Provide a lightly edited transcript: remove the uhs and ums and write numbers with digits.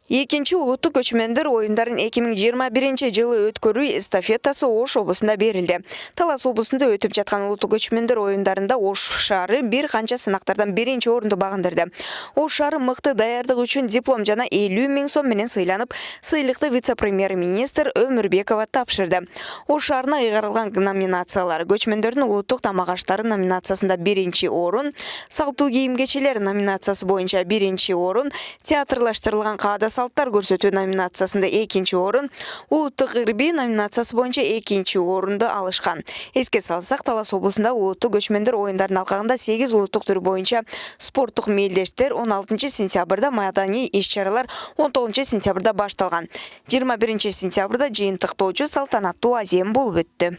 Экинчи улуттук көчмөндөр оюндарын 2021 жылы өткөрүү эстафетасы Ош облусунда берилди. Талас облусунда өтүп жаткан улуттук көчмөндөр оюндарында Ош шаары бир канча сынактардан биринчи орунду багындырды. Ош шаары мыкты даярдык үчүн диплом жана 50 000 сом менен сыйланып, сыйлыкты вице-премьер-министр Өмүрбекова тапшырды. Ош шаарына ыйгарылган номинациялар: көчмөндөрдүн улуттук тамак аштары номинациясында биринчи орун, салтуу кийим-кечилер номинациясы боюнча биринчи орун, театрлаштырылган каада салттар көрсөтүү номинациясында экинчи орун, улуттук ырби номинациясы боюнча экинчи орунду алышкан. Эске салсак, Талас облусунда улуттук көчмөндөр оюндарынын алкагында 8 улуттук түр боюнча спорттук мелдештер 16 сентябрда, маданий иш-чаралар 19 сентябрда башталган. 21 сентябрда жыйынтыктоочу салтанаттуу азем болуп өттү.